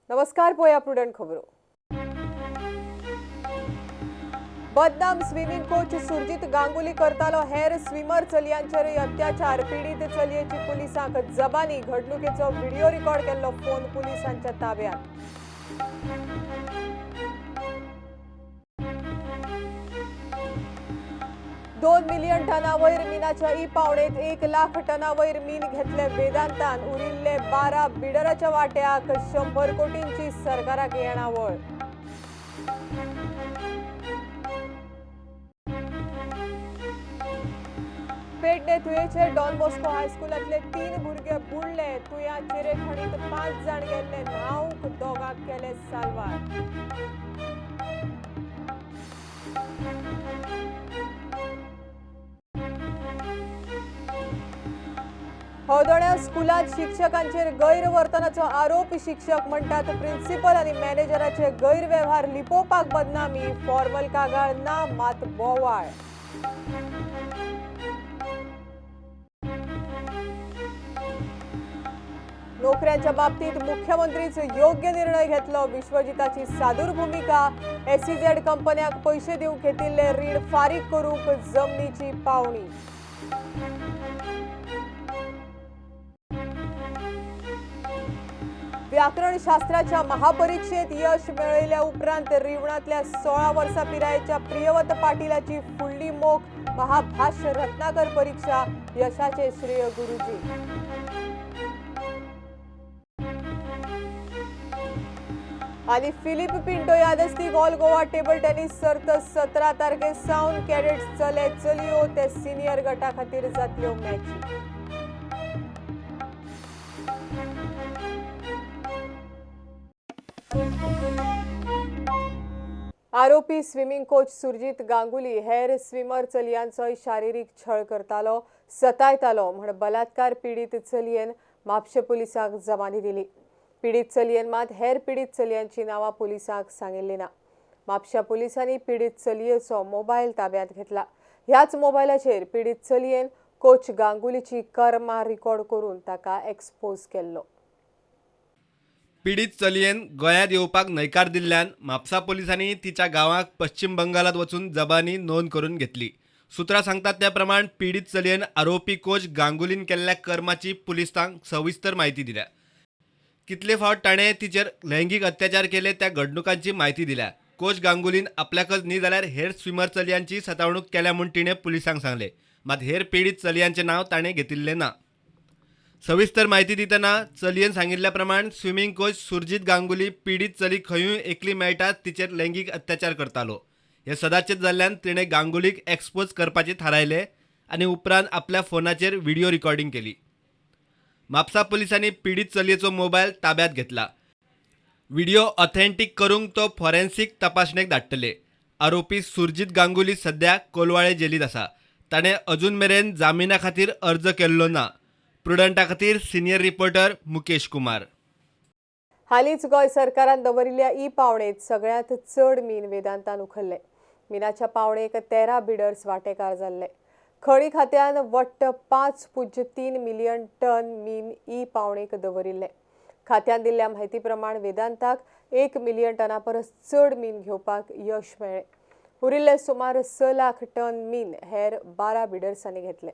नमस्कार, पोया प्रुडंट खबरो। बदनाम स्विमिंग कोच सुरजीत गांगुली करतालो हेर स्विमर चलयांचेर अत्याचार। पीडित चलयेची पुलिसांक जबानी। घडणुकेचो व्हिडिओ रेकॉर्ड केल्लो फोन पुलिसांच्या ताब्यात। 2 मिलियन टनावयर मिनाच्या ई पावणेत 1 लाख टनावयर मीन घेतले वेदांतान। उरिल्ले 12 बिडराच्या वाट्याक 100 कोटींची सरकाराक येणावळ। पेडणे तुयेचे डॉन बॉस्को हायस्कुलांतले 3 भुरगे बुडले। तुया चिरेखणीत 5 जाण गेल्ले न्हावंक, दोगांक केले साल्वार। होदोण्या स्कुलात शिक्षकांचेर गैरवर्तनाचो आरोप। शिक्षक म्हणतात प्रिन्सिपल आणि मॅनेजराचे गैरव्यवहार लिपोवपाक बदनामी। फॉर्मल कागाळ ना, मात बोवाळ। नोकऱ्यांच्या बाबतीत मुख्यमंत्रीच योग्य निर्णय घेतलो। विश्वजिताची सादूर भूमिका। SEZ कंपन्याक पैसे दिवंक घेतिल्ले रीण फारीक करूंक जमनीची पावणी। व्याकरण शास्त्राच्या महापरीक्षेत यश मिळविल्या उपरांत रिवणातल्या 16 वर्सां पिरायेच्या प्रियवत पाटीलाची फुडली मोख। महाभाष्य रत्नाकर परीक्षा, यशाचे श्रेय गुरुजी। आणि फिलिप पिंटो यादस्तीक ऑल गोवा टेबल टेनिस सर्त 17 तारखेसावन कॅडेट्स चले चलयो ते सिनियर गटा खातीर जातल्यो मॅची। आरोपी स्विमिंग कोच सुरजीत गांगुली हेर स्विमर चलयांचो शारिरीक छळ करतालो, सतायतालो म्हण बलात्कार पीडित चलयेन म्हापशे पुलिसांक जबानी दिली। पीडित चलयेन मात हेर पीडित चलयांची नांवां पुलिसांक सांगिल्लीं ना। म्हापशा पुलिसांनी पीडित चलयेचो मोबायल ताब्यांत घेतला। ह्याच मोबायलाचेर पीडित चलयेन कोच गांगुलीची कर्मां रिकॉर्ड करून ताका एक्सपोज केल्लो। पीडित चलयेन गोंयांत येवपाक न्हयकार दिल्ल्यान म्हापसा पोलिसांनी तिच्या गांवाक पश्चिम बंगालात वचून जबानी नोंद करून घेतली। सुत्रां सांगतात त्या प्रमाण पीडित चलयेन आरोपी कोच गांगुलीन केल्ल्या कर्माची पुलिसांक सविस्तर म्हायती दिल्या। कितले फावट ताणें तिचेर लैंगीक अत्याचार केले त्या घडणुकांची म्हायती दिल्या। कोच गांगुलीन आपल्याकच न्ही जाल्यार हेर स्विमर चलयांची सतावणूक केल्या म्हूण तिणें पुलिसांक सांगले। मात हेर पीडित चलयांचें नांव ताणें घेतिल्लें ना। सविस्तर म्हायती दितना चलयेन सांगिल्ल्या प्रमाण स्विमिंग कोच सुरजीत गांगुली पीडित चलीक खंयूय एकली मेळटात तिचेर लैंगीक अत्याचार करतालो। हे सदांचेच जाल्ल्यान तिणें गांगुलीक एक्सपोज करपाचें थारायलें आनी उपरांत आपल्या फोनाचेर व्हिडिओ रिकॉर्डिंग केली। म्हापसा पुलिसांनी पीडित चलयेचो मोबायल ताब्यांत घेतला। व्हिडिओ ऑथेंटीक करूंक तो फॉरेन्सीक तपासणेक धाडटले। आरोपी सुरजीत गांगुली सध्या कोलवाळे जेलीत आसा। ताणें अजून मेरेन जामिना खातीर अर्ज केल्लो ना। प्रुडंटा खातीर सिनियर रिपोर्टर मुकेश कुमार। हालींच गोंय सरकारान दवरिल्ल्या ई पावणेत सगळ्यांत चड मीन वेदांतान उखल्ले। मिनाच्या पावणेक 13 बिडर्स वांटेकार जाल्ले। खणी खात्यान वट्ट 5.3 मिलियन टन मीन ई पावणेक दवरिल्ले। खात्यान दिल्ल्या म्हायती प्रमाण वेदांताक 1 मिलियन टना परस चड मीन घेवपाक यश मेळ्ळें। उरिल्ले सुमार 6 लाख टन मीन हेर 12 बिडर्सांनी घेतले।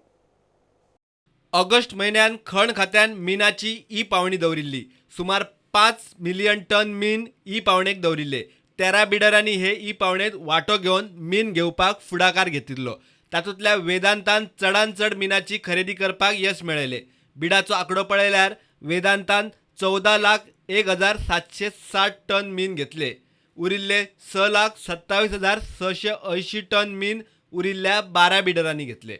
ऑगस्ट म्हयन्यान खण खात्यान मिनाची ई पावणी दवरिल्ली। सुमार 5 मिलियन टन मीन ई पावणेक दवरिल्ले। 13 बिडरांनी हे ई पावणेत वांटो घेवन मीन घेवपाक फुडाकार घेतिल्लो। तातूंतल्या वेदांतान चडांत चड मिनाची खरेदी करपाक यश मेळयलें। बिडाचो आंकडो पळयल्यार वेदांतान 14,01,760 टन मीन घेतले। उरिल्ले 6,27,680 टन मीन उरिल्ल्या 12 बिडरांनी घेतले।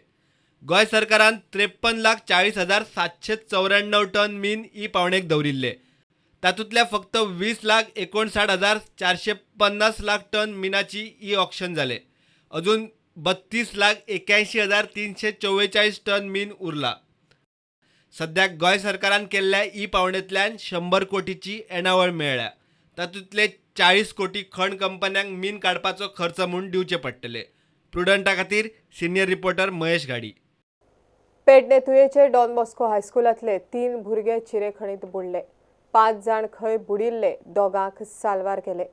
गोंय सरकारान 53,40,794 टन मीन ई पावणेक दवरिल्ले। तातूंतल्या फक्त 20,59,450 टन मिनाची ई ऑक्शन जाले। अजून 32,81,344 टन मीन उरला। सध्या गोंय सरकारान केल्ल्या ई पावणेंतल्यान 100 कोटीची येणावळ मेळ्ळ्या। तातूंतले 40 कोटी खण कंपन्यांक मीन काडपाचो खर्च म्हूण दिवचे पडटले। प्रुडंटा खातीर सिनियर रिपोर्टर महेश गाडी। पेडणे तुयेचे डॉन बॉस्को हायस्कुलांतले 3 भुरगे चिरेखणीत बुडले। 5 जाण खंय बुडिल्ले, दोगांक साल्वार केले.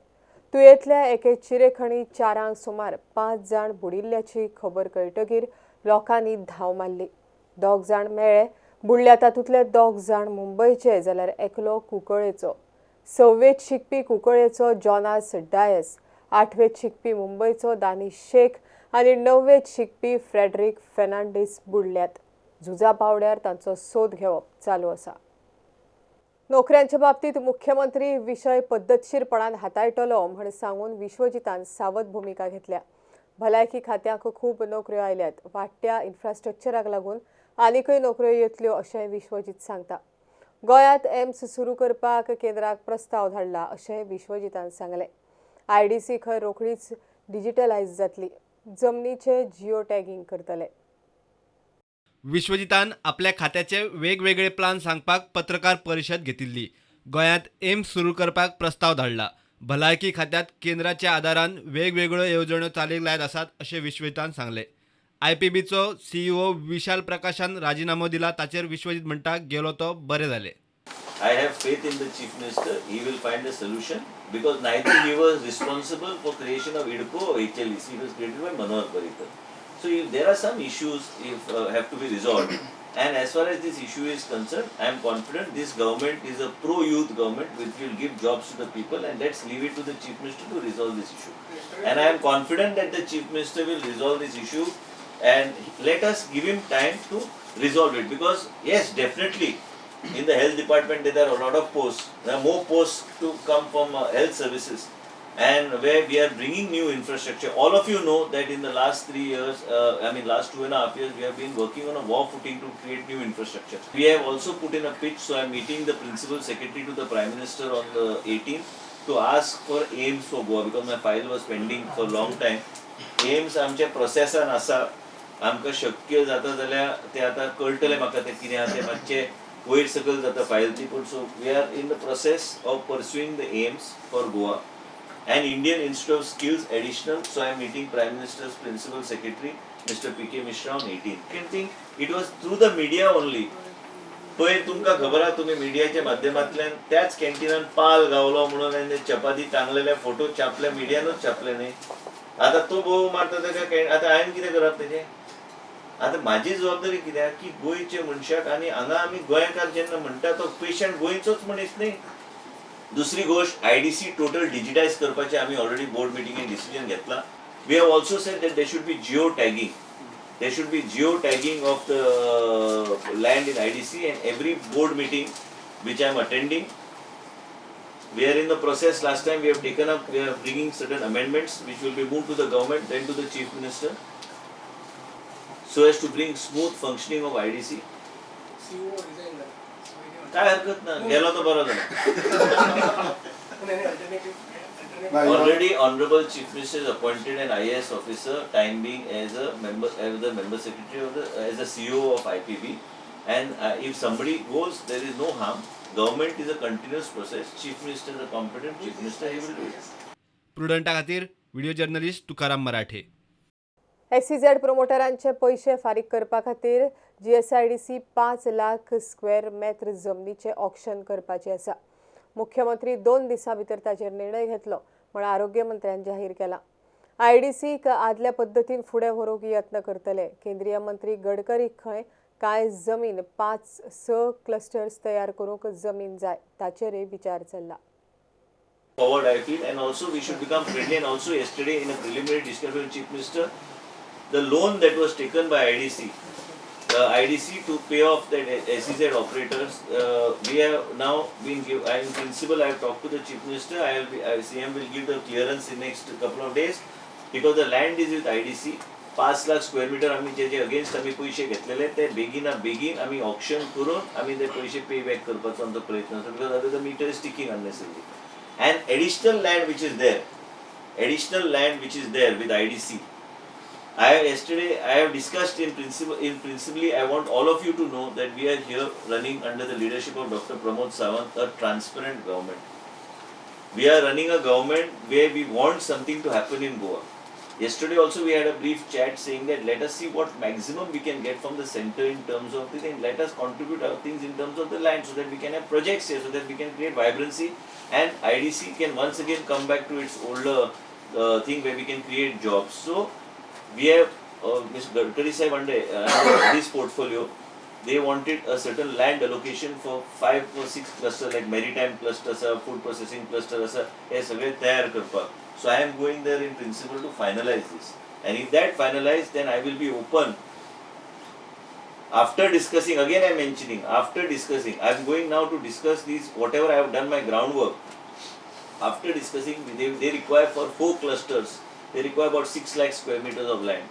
तुयेंतल्या एके चिरेखणी 4 सुमार 5 जाण बुडिल्ल्याची खबर कळटकीर लोकांनी धांव मारली. 2 जाण मेळ्ळे. बुडल्या तातूंतले 2 जाण मुंबयचे जाल्यार एकलो कुंकळ्ळेचो. 6वेत शिकपी कुंकळ्ळेचो जॉनास डायस, 8वेत शिकपी मुंबयचो दानिश शेख आनी 9वेत शिकपी फ्रेडरिक फेर्नांडीस बुडल्यात. झुजा पावड्यार तांचो सोद घेवप चालू आसा. नोकऱ्यांच्या बाबतीत मुख्यमंत्री विशय पद्दतशीरपणान हाताळटलो म्हण सांगून विश्वजितान सावध भुमिका घेतल्या. भलायकी खात्याक खूब नोकऱ्यो आयल्यात. वाडट्या इन्फ्रास्ट्रक्चराक लागून आनीकय नोकऱ्यो येतल्यो अशें विश्वजीत सांगता. गोंयांत एम्स सुरू करपाक केंद्राक प्रस्ताव धाडला अशें विश्वजितान सांगलें. IDC खंय रोखडीच डिजिटलायज जातली. जमनीचें जिओ टॅगिंग करतले. विश्वजितान आपल्या खात्याचे वेगवेगळे प्लान सांगपाक पत्रकार परिशद घेतिल्ली. गोंयांत एम्स सुरू करपाक प्रस्ताव धाडला. भलायकी खात्यात केंद्राच्या आदारान वेगवेगळ्यो येवजण्यो चालीक लायत आसात अशें विश्वजितान सांगलें. IPBचो CEO विशाल प्रकाशान राजिनामो दिला ताचेर विश्वजित म्हणटा गेलो तो बरें जालें. I have faith in the Chief Minister. He will find a solution because neither he was responsible for creation of IDCO or HLEC. It was created by Manohar Parrikar. So if there are some issues have to be resolved. And as far as this issue is concerned, I am confident this government is a pro-youth government which will give jobs to the people, and let's leave it to the Chief Minister to resolve this issue. And I am confident that the Chief Minister will resolve this issue, and let us give him time to resolve it, because yes, definitely in the health department there are a lot of posts. There are more posts to come from health services, and where we are bringing new infrastructure. All of you know that in the last 3 years, last 2.5 years, we have been working on a war footing to create new infrastructure. We have also put in a pitch, so I am meeting the Principal Secretary to the Prime Minister on the 18th to ask for AIIMS for Goa, because my file was pending for a long time. AIIMS आमच्या प्रोसेसान आसा. आमकां शक्य जाता जाल्यार ते आतां कळटलें म्हाका ते कितें आहा ते मातशें वयर सकल जाता फायल ती, पूण so we are in the process of pursuing the aims for Goa and Indian Institute of Skills additional. So I am meeting Prime Minister's Principal Secretary, Mr. P.K. Mishra on 18th. Second thing, it was through the media only. पयर तुमकां खबर आहा, तुमी मिडियाच्या माध्यमांतल्यान त्याच कॅन्टीनान पाल गावलो म्हणून आनी चपाती तांगलेले फोटो छापले, मिडियानूच छापले न्ही. आतां तो भोव मारता ताका आतां हांवें कितें करप तेजें? आतां म्हाजी जबाबदारी कित्याक की गोंयचे मनशाक, आनी हांगा आमी गोंयकार जेन्ना म्हणटा तो पेशंट गोंयचोच मनीस न्ही. दुसरी गोष्ट, IDC टोटल डिजिटायज करपाचें आमी ऑलरेडी बोर्ड मिटिंगेन डिसिजन घेतला. We have also said that there should be geo tagging. There should be geo tagging of the land in IDC, and every board meeting which I am attending, we are in the process. Last time we have taken up, we are bringing certain amendments which will be moved to the government, then to the Chief Minister, so as to bring smooth functioning of IDC. काय हरकत ना, गेलो तो बरो झाला. Already Honorable Chief Minister has appointed an IAS officer, time being as a member, as the member secretary of the, as the CEO of IPB, and if somebody goes, there is no harm. Government is a continuous process. Chief Minister is a competent Chief Minister, he will do it. प्रुडंटा खातीर video journalist Tukaram मराठे. SEZ प्रमोटरांचे पैसे फारीक करपा खातीर GSIDC 5 lakh square मेत्र जमनीचे auction करपाचे आसा. मुख्यमंत्री 2 दिसां भितर ताचेर निर्णय घेतलो म्हण आरोग्य मंत्र्यान जाहीर केला. IDC आदल्या पद्दतीन फुडें व्हरूंक यत्न करतले. केंद्रीय मंत्री गडकरी खंय कांय जमीन 5-6 क्लस्टर्स तयार करूंक जमीन जाय ताचेरय विचार चल्ला. Forward I feel, and also we should become friendly, and also yesterday in a preliminary discussion with Chief Minister, the loan that was taken by IDC to pay off the SEZ operators, we have now been given, in principle I have talked to the Chief Minister, CM will give the clearance in next couple of days, because the land is with IDC. 5 lakh square metre आम्ही जे against आम्ही पैसे घेतलेले ते बेगीन आम्ही auction करून आम्ही ते पैसे पे बॅक करपाचो आमचो प्रयत्न आसा, because the meter is ticking unnecessary. And additional land which is there with IDC, I have discussed in principally I want all of you to know that we are here running under the leadership of Dr. Pramod Sawant a transparent government. We are running a government where we want something to happen in Goa. Yesterday also we had a brief chat saying that let us see what maximum we can get from the center in terms of this, and let us contribute our things in terms of the land so that we can have projects here, so that we can create vibrancy, and IDC can once again come back to its older thing where we can create jobs. So we have Mr. Gadkari Sahib under this portfolio, they wanted a certain land allocation for 5 or 6 clusters like maritime clusters, food processing clusters, हे सगळे तयार करपाक. So I am going there in principle to finalize this, and if that finalized, then I will be open. After discussing, again I am mentioning, after discussing, I am going now to discuss these, whatever I have done my groundwork. After discussing, they require for 4 clusters, they require about 6 lakh square meters of land.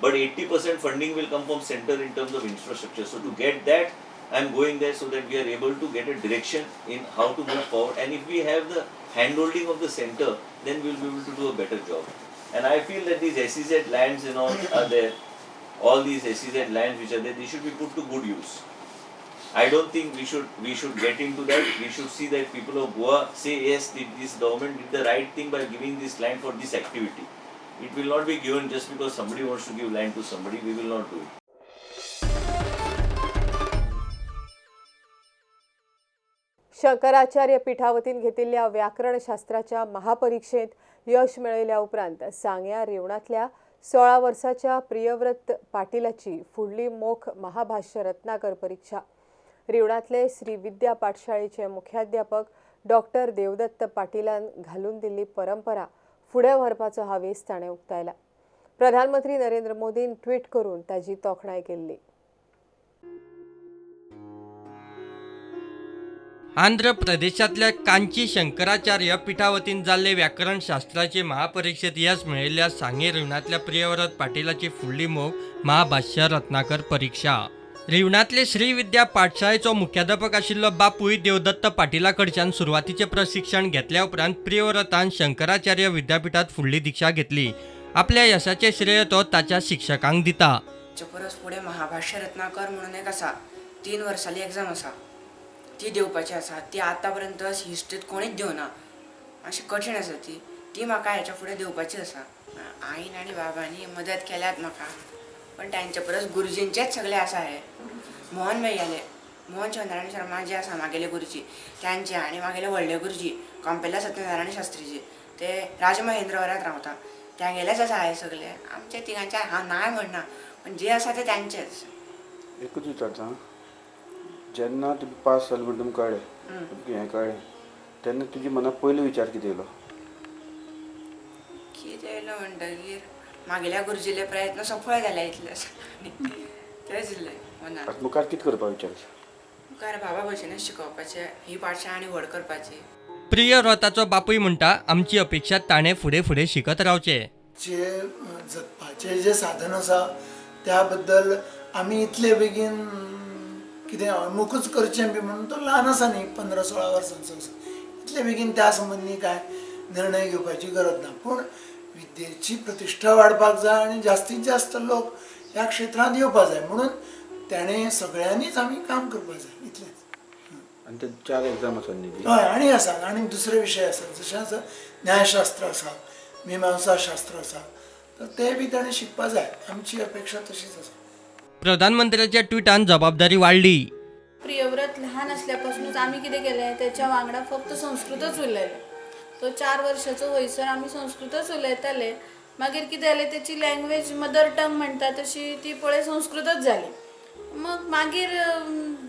But 80% funding will come from center in terms of infrastructure. So to get that, I am going there so that we are able to get a direction in how to move forward. And if we have the handholding of the center, then we will be able to do a better job. And I feel that these SEZ lands and all are there. All these SEZ lands which are there, they should be put to good use. I don't think we should get into that. We should see that people of Goa say yes, this government did the right thing by giving this land for this activity. It will not be given just because somebody wants to give land to somebody. We will not do it. Shankaracharya पीठावतीन घेतिल्ल्या व्याकरणशास्त्राच्या महापरीक्षेत यश मेळयल्या उपरांत सांग्या रिवणातल्या 16 वर्साच्या प्रियव्रत पाटीलाची फुडली मोख महाभाष्य रत्नाकर परीक्षा. रिवणातले श्री विद्या पाठशाळेचे मुख्याध्यापक doctor Devdatt पाटीलान घालून दिल्ली परंपरा फुडें व्हरपाचो हावेस ताणें उक्तायला. प्रधानमंत्री नरेंद्र मोदीन ट्वीट करून ताची तोखणाय केल्ली. आंध्र प्रदेशातल्या कांची शंकराचार्य पीठावतीन जाल्ले व्याकरणशास्त्राचे महापरीक्षेत यश मेळयल्ल्या सांगे रिवणातल्या प्रियव्रत पाटीलाची फुडली मोख महाभाष्य रत्नाकर परीक्षा. रिवणातले श्री विद्या पाठशाळेचो मुख्याध्यापक आशिल्लो बापूय देवदत्त पाटीला कडच्यान सुरवातीचे प्रशिक्षण घेतल्या उपरांत प्रियव्रतान शंकराचार्य विद्यापीठात फुडली दीक्षा घेतली. आपल्या यशाचे श्रेय तो ताच्या शिक्षकांक दिता. परस पुढे महाभाष्य रत्नाकर म्हणून एक आसा, 3 वर्सांची एग्जाम आसा, ती दिवपाची आसा. ती आतापर्यंत हिस्ट्रीत कोणीच दिवना, अशी कठीण आसा ती म्हाका हेच्या फुडें दिवपाची आसा. आईन आनी बाबांनी मदत केल्यात म्हाका, पण तांचे परस गुरुजींचेच सगळे आसा. हे मोहन मेळ्याले, मोहन चंद्राणी शर्मा जे आसा म्हागेले गुरुजी, त्यांचे आनी म्हागेले व्हडले गुरुजी कंपेला सत्यनारायण शास्त्रीजी, ते राजमहेंद्रवरांत रावता, त्यांगेलेच आसा हे सगळे. आमचे तिगांचे हांव नाय म्हणना, पण जे आसा ते तांचेच. एकूच विचारता, जेन्ना तुमी पास जाले म्हणून तुमकां कळ्ळें हें कळ्ळें, तेन्ना तुजी मनाक पयलो विचार कितें येयलो? कितें येयलो म्हणटगीर म्हागेल्या गुरुजीले प्रयत्न सफळ जाले इतले तेच इल्लें मनाक. मुखार कितें करपाक विचार? मुखार बाबा भशेनच शिकोवपाचें, ही पाठशाळा आनी व्हड करपाची. प्रियव्रताचो बापूय म्हणटा आमची अपेक्षा ताणें फुडें फुडें शिकत रावचे. जे जगपाचे जे साधन आसा त्या बद्दल आमी इतले बेगीन कितें अमुकूच करचें बी म्हणून तो ल्हान आसा न्ही, 15-16 वर्सांचो आसा, इतले बेगीन त्या संबंदी काय निर्णय घेवपाची गरज ना. पूण विद्येची प्रतिश्ठा वाडपाक जाय आनी जास्तीत जास्त लोक ह्या क्षेत्रांत येवपाक जाय म्हणून ताणें सगळ्यांनीच आमी काम करपाक जाय, इतलेंच. आनी ते 4 एग्जाम आसा न्ही? हय, आनी आसा, आनी दुसरे विशय आसात, जशें आसा न्यायशास्त्र आसा, मिमांसा शास्त्र आसा, तर ते बी ताणें शिकपाक जाय. आमची अपेक्षा तशीच आसा. प्रधानमंत्र्याच्या ट्विटान जबाबदारी वाडली. प्रियव्रत लहान असल्यापासूनच आम्ही कितें केलें, त्याच्या वांगडा फक्त संस्कृतच उलयलें. तो 4 वर्साचो वयसर आमी संस्कृतच उलयताले. मागीर कितें जालें, तेची लँग्वेज मदर टंग म्हणटा तशी ती पळय संस्कृतच जाली. मग मागीर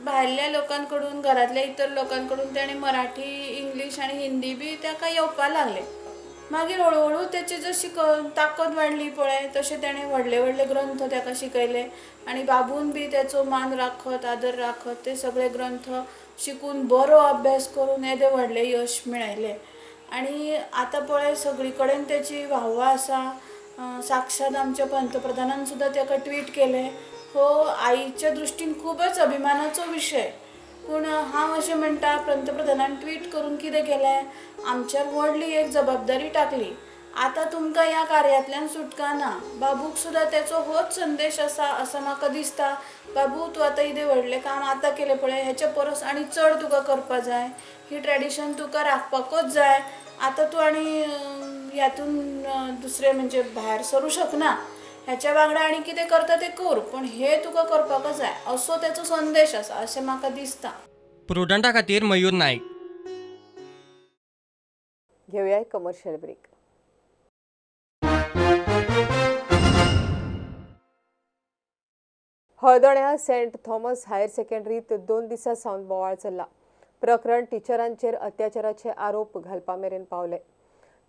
भायल्या लोकांकडून, घरातल्या इतर लोकांकडून ताणें मराठी, इंग्लीश आनी हिंदी बी ताका येवपाक लागले. मागीर हळूहळू तेची जशी ताकद वाडली पळय तशें ताणें व्हडले व्हडले ग्रंथ ताका शिकयले आनी बाबून बी तेचो मान राखत, आदर राखत ते सगळे ग्रंथ शिकून बरो अभ्यास करून येदे व्हडले यश मेळयलें. आनी आतां पळय सगळी कडेन तेची वाहवा आसा. साक्षात आमच्या पंतप्रधानान सुद्दां ताका ट्वीट केलें. हो आईच्या दृश्टीन खूबच अभिमानाचो विशय. पूण हांव अशें म्हणटा, पंतप्रधानान ट्वीट करून कितें केलें, आमच्यार व्हडली एक जबाबदारी टाकली. आतां तुमकां ह्या कार्यांतल्यान सुटका ना. बाबूक सुद्दां तेचो होच संदेश आसा असं म्हाका दिसता. बाबू, तूं आतां इदें व्हडलें काम आतां केलें पळय, हेचे परस आनी चड तुका करपा जाय. ही ट्रॅडिशन तुका राखपाकूच जाय. आतां तूं आनी यातून दुसरे म्हणजे भायर सरू शकना, ह्याच्या वांगडा आनी कितें करता तें कर, पण हे तुका करपाकच जाय असो तेचो संदेश आसा अशें म्हाका दिसता. प्रुडंटा खातीर मयूर नायक. घेऊया एक कमर्शियल ब्रेक. हळदण्या सेंट थॉमस हायर सेकंडरीत 2 दिसां सावन बोवाळ चल्ला. प्रकरण टिचरांचेर अत्याचाराचे आरोप घालपा मेरेन पावले.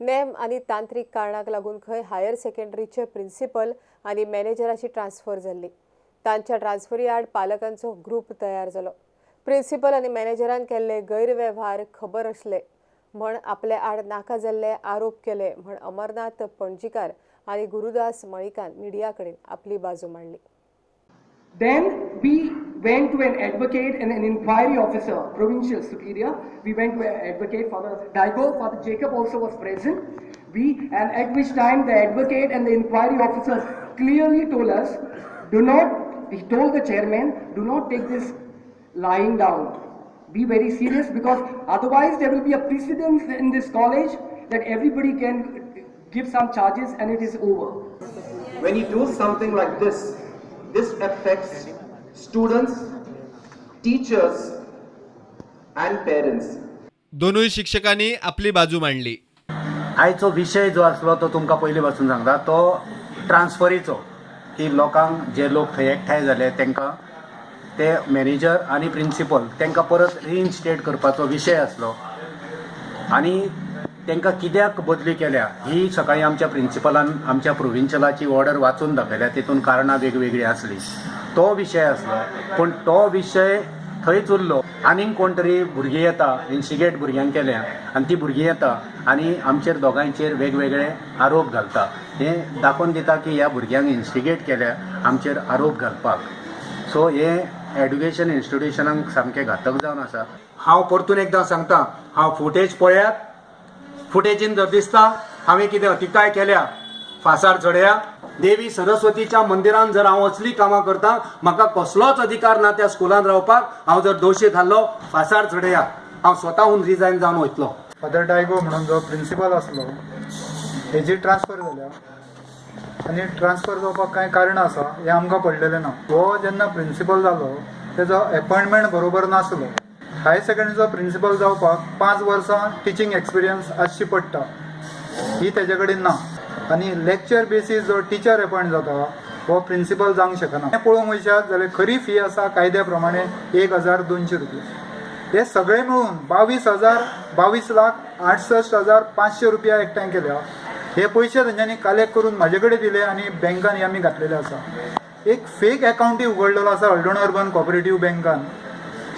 नेम आनी तांत्रीक कारणाक लागून खंय हायर सेकंडरीचे प्रिन्सिपल आनी मॅनेजराची ट्रान्स्फर जाल्ली. तांच्या ट्रान्स्फरी आड पालकांचो ग्रूप तयार जालो. प्रिन्सिपल आनी मॅनेजरान केल्ले गैरवेव्हार खबर आसले म्हण आपले आड नाका जाल्ले आरोप केले म्हण अमरनाथ पणजीकार आनी गुरुदास मळिकान मिडिया कडेन आपली बाजू मांडली. Then we went to an advocate and an inquiry officer, provincial superior. We went to an advocate, Father Daigo, Father Jacob also was present. And at which time the advocate and the inquiry officers clearly told us, he told the chairman, do not take this lying down. Be very serious, because otherwise there will be a precedent in this college that everybody can give some charges and it is over. When you do something like this affects students, teachers and parents. दोनूय शिक्षकांनी आपली बाजू मांडली. आयचो विशय जो आसलो तो तुमकां पयलीं पासून सांगता, तो ट्रान्सफरीचो, की लोकांक जे लोक थंय एकठांय जाले तांकां ते मॅनेजर आनी प्रिन्सिपल तांकां परत रिइन्स्टेट करपाचो विशय आसलो. आनी तांकां कित्याक बदली केल्या ही सकाळीं आमच्या प्रिन्सिपलान आमच्या प्रोविन्शलाची ऑर्डर वाचून दाखयल्या. तितून कारणां वेगवेगळी आसली, तो विशय आसलो. पूण तो विशय थंयच उरलो. आनीक कोण तरी भुरगीं येता, इन्स्टिगेट भुरग्यांक केल्या, आनी ती भुरगीं येता आनी आमचेर दोगांयचेर वेगवेगळे आरोप घालता. हें दाखोवन दिता की ह्या भुरग्यांक इन्स्टिगेट केल्या आमचेर आरोप घालपाक. सो हे एड्युकेशन इन्स्टिट्युशनांक सामकें घातक जावन आसा. हांव परतून एकदां सांगता, हांव फुटेज पळयात. फुटेजीन जर दिसता हांवें कितें अतिताय केल्या, फासार चडया. देवी सरस्वतीच्या मंदिरान जर हांव असली कामां करता, म्हाका कसलोच अधिकार ना त्या स्कुलान रावपाक. हांव जर दोशी थारलो, फासार चडया. हांव स्वताहून रिजायन जावन वयतलो. फादर डायगो म्हणून जो प्रिन्सिपल आसलो हेजी ट्रान्सफर जाल्या, आनी ट्रान्सफर जावपाक कांय कारणां आसा हें आमकां पडलेलें ना. हो जेन्ना प्रिन्सिपल जालो तेजो एपॉयंटमेंट बरोबर नासलो. हायर सेकंडरीचो प्रिन्सिपल जावपाक 5 वर्सां टिचींग एक्सपिरियन्स आसची पडटा, ही तेजे कडेन ना. आनी लेक्चर बेसीस जो टिचर अपॉयंट जाता हो प्रिन्सिपल जावंक शकना. हें पळोवंक वयशात जाल्यार खरी फी आसा कायद्या प्रमाणे 1,200 रुपया. हे सगळे मेळून 22,68,500 रुपया एकठांय केल्या. हे पयशे तेंच्यांनी कलेक्ट करून म्हाजे कडेन दिले आनी बँकांनी आमी घातलेले आसा. एक फेक अकावंटूय उगडलेलो आसा हळदोणा अर्बन कॉपरेटीव बँकान.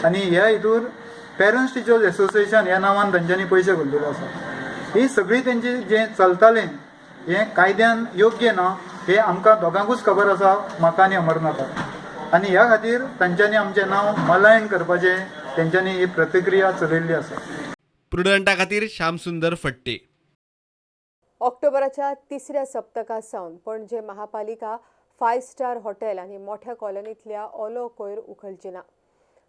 आनी ह्या हितूर पेरंट्स टिचर्स एसोसिएशन ह्या नांवान तांच्यांनी पयशे घाल्लेले आसा. ही सगळी तेंची जें चलतालें हें कायद्यान योग्य ना हें आमकां दोगांकूच खबर आसा, म्हाका आनी अमरनाथाक. आनी ह्या खातीर तांच्यांनी आमचें नांव मलायन करपाचें तेंच्यांनी ही प्रतिक्रिया चलयल्ली आसा. प्रुडंटा खातीर श्यामसुंदर फडते. ऑक्टोबराच्या 3ऱ्या सप्तका सावन पणजे महापालिका 5 स्टार हॉटेल आनी मोठ्या कॉलनींतल्या ओलो कोयर उखलची ना.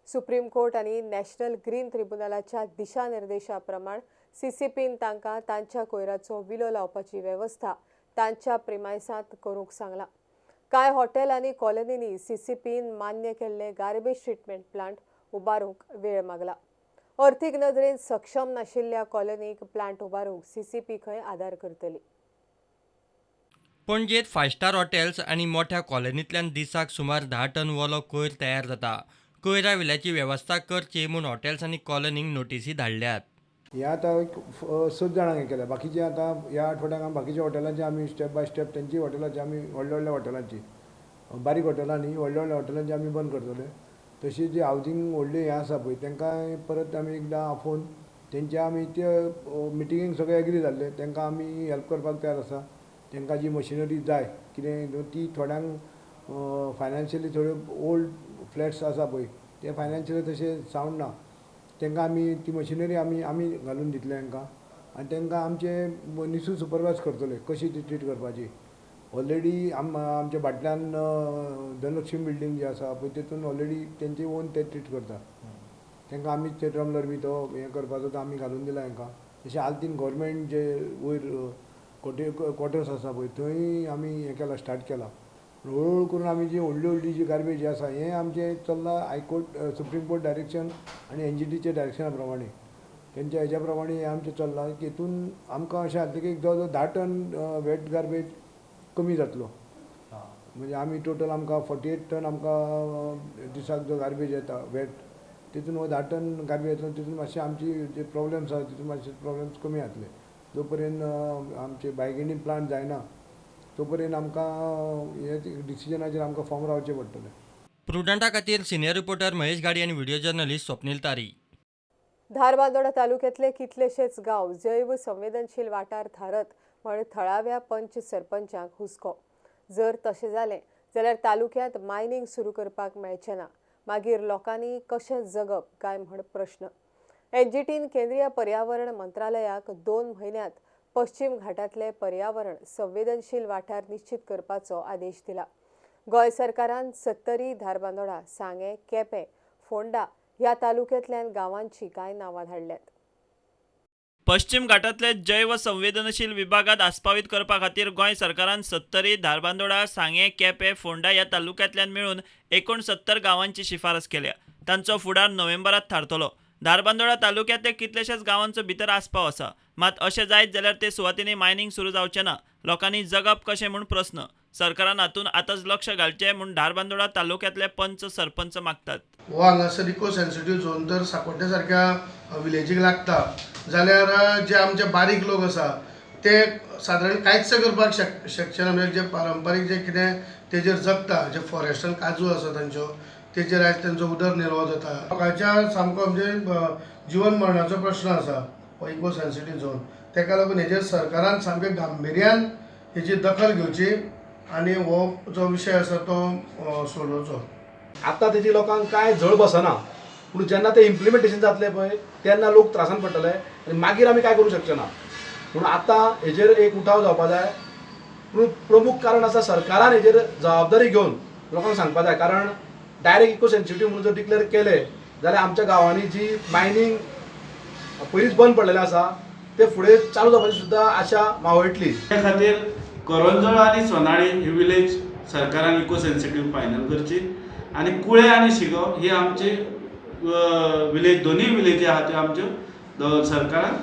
सुप्रीम कोर्ट आनी नॅशनल ग्रीन ट्रिब्युनलाच्या दिशानिर्देशा प्रमाण CCPन तांकां तांच्या कोयराचो विलो लावपाची वेवस्था तांच्या प्रिमायसांत करूंक सांगला. कांय हॉटेल आनी कॉलनींनी CCPन मान्य केल्ले गार्बेज ट्रिटमेंट प्लांट उबारूंक वेळ मागला. अर्थीक नदरेन सक्षम नाशिल्ल्या कॉलनीक प्लांट उबारूंक CCP खंय आदार करतली. पणजेत 5 स्टार हॉटेल्स आणि मोठ्या कॉलनींतल्यान दिसाक सुमार 10 टन वलो कोयर तयार जाता. कोयरा विल्याची वेवस्था करची म्हूण हॉटेल्स आनी कॉलनींक नोटीसी धाडल्यात. हे आतां 7 जाणांक हें केल्या. बाकीचे आतां ह्या आठवड्याक बाकीच्या हॉटेलांची आमी स्टेप बाय स्टेप तेंची हॉटेलांची आमी व्हडल्या हॉटेलांची, बारीक हॉटेलांनी व्हडल्या हॉटेलांची आमी बंद करतले. तशी जी हावजींग व्हडली हें आसा पळय तांकां परत आमी एकदां आफोवन तेंचे आमी ते मिटिंगेक सगळे एग्री जाल्ले. तांकां आमी हेल्प करपाक तयार आसा. तांकां जी मशिनरी जाय कितें ती थोड्यांक फायनान्शियली थोड्यो ओल्ड फ्लॅट्स आसा पळय ते फायनान्शियली तशे सावंड ना. तांकां आमी ती मशिनरी आमी घालून दितले तांकां. आनी तांकां आमचे निसू सुपरवायज करतले कशी ती ट्रीट करपाची. ऑलरेडी आमच्या भाटल्यान धनलक्ष्मी बिल्डींग जी आसा पळय तितून ऑलरेडी तेंचे ओन ते ट्रीट करता. तांकां आमी ते ट्रमलर बी तो हें करपाचो तो आमी घालून दिला तांकां. तशें आल्तीन गव्हर्मेंट जे वयर क्वॉर्टर्स आसा पळय थंय आमी हें केलां स्टार्ट केलां. हळूहळू करून आमी जी व्हडली जी गार्बेज जी आसा हें आमचें चल्लां हायकोर्ट सुप्रीम कोर्ट डायरेक्शन आनी NGTच्या डायरेक्शना प्रमाणे तेंच्या हेज्या प्रमाणे हें आमचें चल्लां की हितून आमकां अशें जातलें की जवळ 10 टन वेट गार्बेज कमी जातलो. म्हणजे आमी टोटल आमकां 48 टन आमकां दिसाक जो गार्बेज येता वेट तितून 10 टन गार्बेज येतलो. तितून मातशे आमची जे प्रॉब्लेम्स आसा तितून मातशे प्रॉब्लेम्स कमी जातले. जो पर्यंत आमचे बायगिंडीन प्लांट जायना तो पर्यंत आमकां हे डिसिजनाचेर आमकां फॉर्म रावचें पडटलें. प्रुडंटा खातीर सिनियर रिपोर्टर महेश गाडी आनी व्हिडिओ जर्नलिस्ट स्वप्नील तारी. धारबांदोडा तालुक्यातले कितलेशेच गांव जैव संवेदनशील वाठार थारत म्हण थळाव्या पंच सरपंचांक हुस्को. जर तशें जालें जाल्यार तालुक्यांत मायनिंग सुरू करपाक मेळचें ना. मागीर लोकांनी कशें जगप काय म्हण प्रश्न. NGTन केंद्रीय पर्यावरण मंत्रालयाक 2 म्हयन्यांत पश्चिम घाटांतले पर्यावरण संवेदनशील वाठार निश्चित करपाचो आदेश दिला. गोंय सरकारान 70 धारबांदोडा, सांगे, केपें, फोंडा ह्या तालुक्यांतल्यान गांवांची कांय नांवां धाडल्यात. पश्चिम घाटांतले जैव संवेदनशील विभागात आस्पावीत करपा खातीर गोंय सरकारान 70 धारबांदोडा, सांगे, केपें, फोंडा ह्या तालुक्यांतल्यान मेळून 69 गांवांची शिफारस केल्या. तांचो फुडार नोव्हेंबरांत थारतलो. धारबांदोडा तालुक्यांतले कितलेशेच गांवांचो भितर आस्पाव आसा. मात अशें जायत जाल्यार ते सुवातींनी मायनिंग सुरू जावचें ना. लोकांनी जगप कशें म्हूण प्रस्न. सरकारान हातूंत आतांच लक्ष घालचें म्हूण धारबांदोडा तालुक्यांतले पंच सरपंच मागतात. हो हांगासर इको सेन्सिटीव झोन जर सांकोड्डे सारक्या विलेजीक लागता जाल्यार जे आमचे बारीक लोक आसा ते सादारण कांयच करपाक शकचे ना. म्हणजे जे पारंपारीक जे कितें तेजेर जगता, जे फॉरेस्टल काजू आसा तांच्यो तेजेर आयज तांचो उदरनिर्वाह जाता. लोकांच्या सामको म्हणजे जीवन मरणाचो प्रश्न आसा हो इको सेन्सिटीव झोन. ताका लागून हेजेर सरकारान सामकें गांभिर्यान हेची दखल घेवची आनी हो जो विशय आसा तो सोडोवचो. आतां तेजी लोकांक कांय झळ बसना, पूण जेन्ना ते इम्प्लिमेंटेशन जातलें पळय तेन्ना लोक त्रासान पडटले आनी मागीर आमी कांय करूं शकचे ना. पूण आतां हेजेर एक उठाव जावपा जाय. पूण प्रमुख कारण आसा सरकारान हेजेर जबाबदारी घेवन लोकांक सांगपा जाय. कारण डायरेक्ट इको सेन्सिटीव म्हणून जर डिक्लेअर केलें जाल्यार आमच्या गांवांनी जी मायनींग पयलींच बंद पडलेलें आसा ते फुडें चालू जावपाची सुद्दां आशा मावळटली. त्या खातीर करंजोळ आनी सोनाळी ही विलेज सरकारान इको सेन्सिटीव फायनल करची आनी कुळे आनी शिगांव ही आमची विलेज दोनूय विलेजी आहा त्यो आमच्यो सरकारान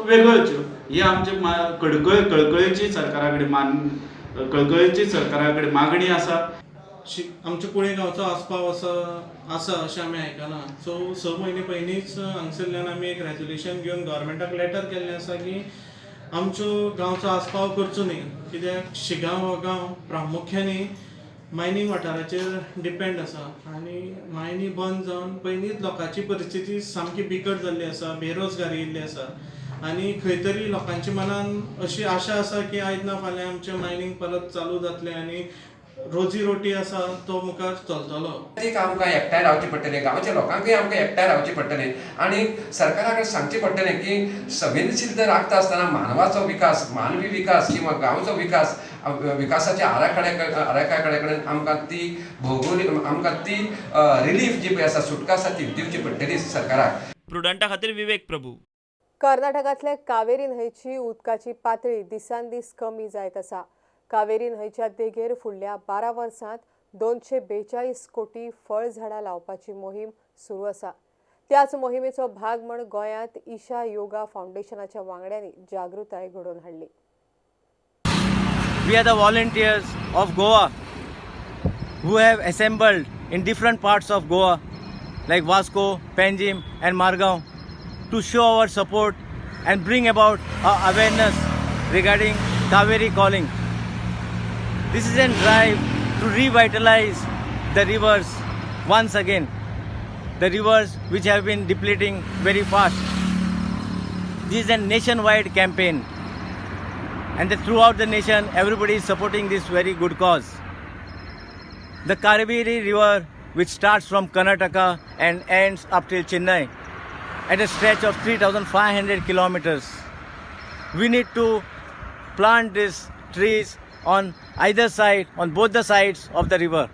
वेगळ्योच्यो. ही आमची कळकळीची सरकारा कडेन कळकळीची सरकारा कडेन मागणी आसा. आमच्या कुळे गांवचो आस्पाव आसा अशें आमी आयकलां. सो 6 म्हयने पयलींच हांगसरल्यान आमी एक रेजोल्युशन घेवन गव्हर्मेंटाक लेटर केल्लें आसा की आमच्यो गांवचो आस्पाव करचो न्ही. कित्याक शिगांव हो गांव प्रामुख्यानी मायनींग वाठाराचेर डिपेंड आसा आनी मायनी बंद जावन पयलींच लोकांची परिस्थिती सामकी बिकट जाल्ली आसा. बेरोजगारी येयल्ली आसा आनी खंय तरी लोकांच्या मनान अशी आशा आसा की आयज ना फाल्यां आमचें मायनींग परत चालू जातलें आनी रोजी रोटी आसा तो मुखार चलतलो. आमकां एकठांय रावची पडटलें, गांवच्या लोकांकूय आमकां एकठांय रावचें पडटलें आनी सरकारा कडेन सांगचें पडटलें की संवेदनशीलता राखता आसतना मानवाचो विकास, मानवी विकास किंवा गांवचो विकास विकासाच्या आराखड्या कडेन आमकां ती भौगोलीक आमकां ती रिलीफ जी पळय आसा सुटका आसा ती दिवची पडटली सरकाराक. प्रुडंटा खातीर विवेक प्रभू. कर्नाटकांतले कावेरी न्हंयची उदकाची पातळी दिसान दीस कमी जायत आसा. कावेरी न्हंयच्या देगेर फुडल्या 12 वर्सांत 242 कोटी फळझाडां लावपाची मोहीम सुरू आसा. त्याच मोहिमेचो भाग म्हण गोंयांत ईशा योगा फाउंडेशनाच्या वांगड्यांनी जागृताय घडोवन हाडली. We are the volunteers of Goa who have assembled in different parts of Goa like Vasco, Panjim and Margao to show our support and bring about awareness regarding Kaveri calling. This is a drive to revitalize the rivers once again, the rivers which have been depleting very fast. This is a nationwide campaign and throughout the nation everybody is supporting this very good cause. The Kaveri river, which starts from Karnataka and ends up till Chennai at a stretch of 3,500 kilometers. We need to plant these trees on either side, on both the sides of the river,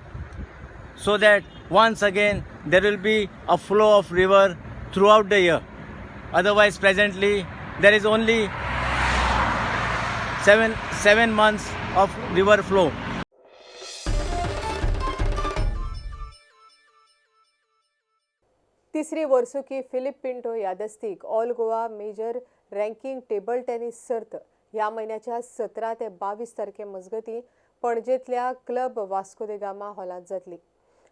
so that once again there will be a flow of river throughout the year. Otherwise presently there is only 7 months of river flow. तिसरी वर्सुकी Philip Pinto यादस्तीक all Goa major ranking table tennis सर्त ह्या महिन्याच्या 17 ते 22 तारखे मजगती पणजेंतल्या क्लब वास्को दे गामा हॉलांत जातली.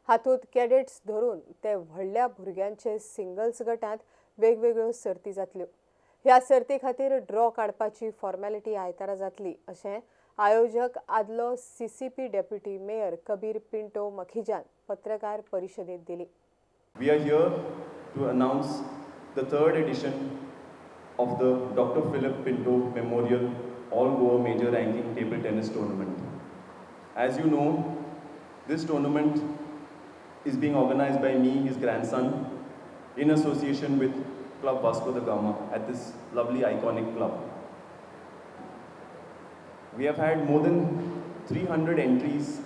हातूंत कॅडेट्स धरून ते व्हडल्या भुरग्यांचे सिंगल्स गटांत वेगवेगळ्यो सर्ती जातल्यो. ह्या सर्ती खातीर ड्रॉ काडपाची फॉर्मॅलिटी आयतारा जातली अशें आयोजक आदलो CCP deputy mayor Kabir Pinto मखिजान पत्रकार परिशदेंत दिली. We are here to announce the third edition of the Dr. Philip Pinto Memorial All Goa Major Ranking Table Tennis Tournament. As you know, this tournament is being organized by me, his grandson, in association with Club Vasco da Gama at this lovely iconic club. We have had more than 300 entries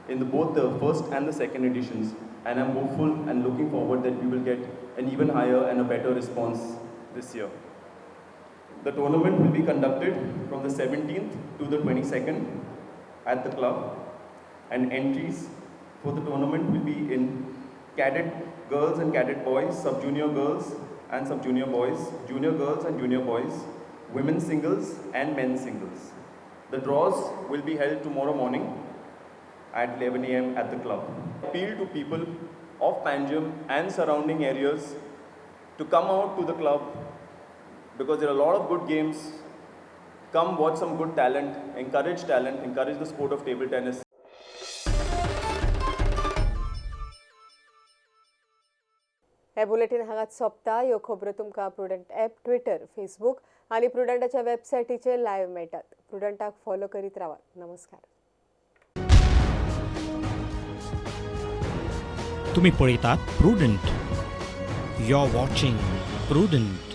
in both the first and the second editions, and I'm hopeful and looking forward that we will get an even higher and a better response this year. The tournament will be conducted from the 17th to the 22nd at the club, and entries for the tournament will be in cadet girls and cadet boys, sub-junior girls and sub-junior boys, junior girls and junior boys, women's singles and men's singles. The draws will be held tomorrow morning at 11 a.m. at the club. Appeal to people of Panjim and surrounding areas to come out to the club because there are a lot of good games. Come watch some good talent, encourage the sport of table tennis. हे bulletin हांगाच सोंपता. ह्यो खबरो तुमकां prudent app, Twitter, Facebook आनी प्रुडंटाच्या वेबसायटीचेर live मेळटात. प्रुडंटाक follow करीत रावात. नमस्कार. तुम्ही पळयतात Prudent. You are watching prudent.